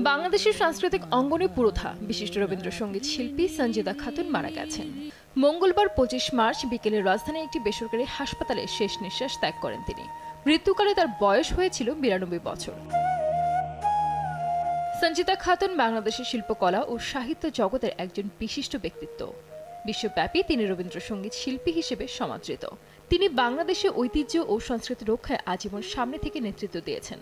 বাংলাদেশের সাংস্কৃতিক অঙ্গনে পুরোধা বিশিষ্ট রবীন্দ্রসঙ্গীত শিল্পী সঞ্জিদা খাতুন মারা গেছেন। মঙ্গলবার 25 মার্চ বিকেলে রাজধানীর একটি বেসরকারি হাসপাতালে শেষ নিঃশ্বাস ত্যাগ করেন তিনি। মৃত্যুকালে তার বয়স হয়েছিল 92 বছর। সঞ্জিদা খাতুন বাংলাদেশের শিল্পকলা ও সাহিত্য জগতের একজন বিশিষ্ট ব্যক্তিত্ব। বিশ্বব্যাপী তিনি রবীন্দ্রসঙ্গীত শিল্পী হিসেবে সমাদৃত। তিনি বাংলাদেশের ঐতিহ্য ও সংস্কৃতি রক্ষায় আজীবন সামনে থেকে নেতৃত্ব দিয়েছেন।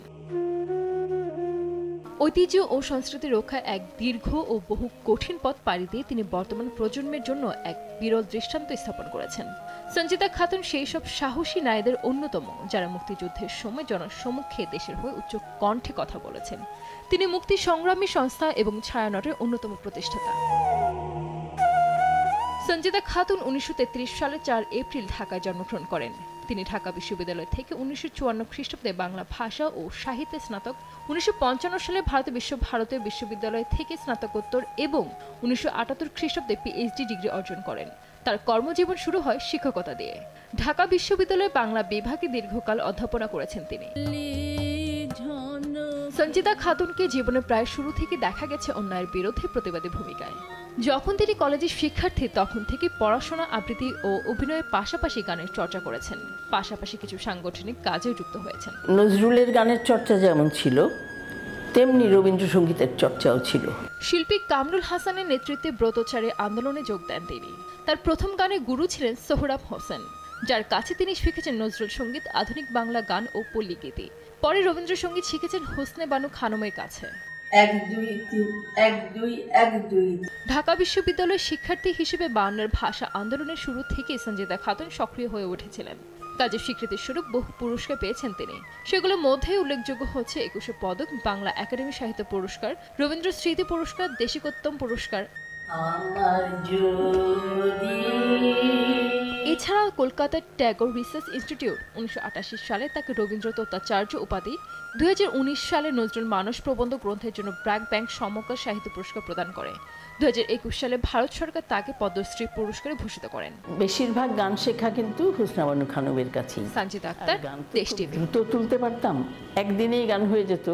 ঐতিহ্য ও সংস্কৃতি রক্ষায় এক দীর্ঘ ও বহু কঠিন পথ পাড়ি দিয়ে তিনি বর্তমান প্রজন্মের জন্য এক বিরল দৃষ্টান্ত স্থাপন করেছেন। সঞ্জিদা খাতুন সেই সব সাহসী নারীদের অন্যতম যারা মুক্তিযুদ্ধের সময় জনসম্মুখে দেশের হয়ে উচ্চ কণ্ঠে কথা বলেছেন। তিনি মুক্তি সংগ্রামী সংস্থা এবং ছায়ানটের অন্যতম প্রতিষ্ঠাতা। সঞ্জিদা খাতুন 1933 সালে 4 এপ্রিল ঢাকায় জন্মগ্রহণ করেন। তিনি ঢাকা বিশ্ববিদ্যালয় থেকে 1954 খ্রিস্টাব্দে বাংলা ভাষা ও সাহিত্যে স্নাতক, 1955 সালে ভারতীয় বিশ্ববিদ্যালয় থেকে স্নাতকোত্তর এবং 1978 খ্রিস্টাব্দে পিএইচডি ডিগ্রি অর্জন করেন। তার কর্মজীবন শুরু হয় শিক্ষকতা দিয়ে। ঢাকা বিশ্ববিদ্যালয়ে বাংলা বিভাগে দীর্ঘকাল অধ্যাপনা করেছেন তিনি। সঞ্জিদা খাতুনকে জীবনের প্রায় শুরু থেকে দেখা গেছে অন্যায়ের বিরুদ্ধে প্রতিবাদী ভূমিকায়। যখন তিনি কলেজের শিক্ষার্থী তখন থেকে পড়াশোনা, আবৃত্তি ও অভিনয়ের পাশাপাশি গানের চর্চা করেছেন। পাশাপাশি কিছু সাংগঠনিক কাজেও যুক্ত হয়েছেন। নজরুলের গানের চর্চা যেমন ছিল তেমনি রবীন্দ্রসঙ্গীতের চর্চাও ছিল। শিল্পী কামরুল হাসানের নেতৃত্বে ব্রতচারী আন্দোলনে যোগ দেন তিনি। তার প্রথম গানের গুরু ছিলেন সোহরাব হোসেন, যার কাছে তিনি শিখেছেন নজরুল সঙ্গীত, আধুনিক বাংলা গান ও পল্লী গীতি। পরে রবীন্দ্রসঙ্গীত শিখেছেন হোসনে বানু খানমের কাছে। ঢাকা বিশ্ববিদ্যালয়ের শিক্ষার্থী হিসেবে বাংলার ভাষা আন্দোলনের শুরু থেকে সঞ্জিদা খাতুন সক্রিয় হয়ে উঠেছিলেন। কাজের স্বীকৃতির স্বরূপ বহু পুরস্কার পেয়েছেন তিনি। সেগুলোর মধ্যে উল্লেখযোগ্য হচ্ছে 21 পদক, বাংলা একাডেমি সাহিত্য পুরস্কার, রবীন্দ্র স্মৃতি পুরস্কার, দেশিকোত্তম পুরস্কার। এছাড়া কলকাতার ট্যাগর রিসার্চ ইনস্টিটিউট 1988 সালে তাকে রবীন্দ্র তত্ত্বাচার্য উপাধি, 2019 সালে নজরুল মানস প্রবন্ধ গ্রন্থের জন্য ব্র্যাক ব্যাংক সমগ্র সাহিত্য পুরস্কার প্রদান করে। 2021 সালে ভারত সরকার তাকে পদ্মশ্রী পুরস্কারে ভূষিত করেন। বেশিরভাগ গান শেখা কিন্তু হোসনে বানু খানমের কাছেই। সঞ্জিদা আক্তার, দেশ টিভি। দ্রুত তুলতে পারতাম, একদিনেই গান হয়ে যেত।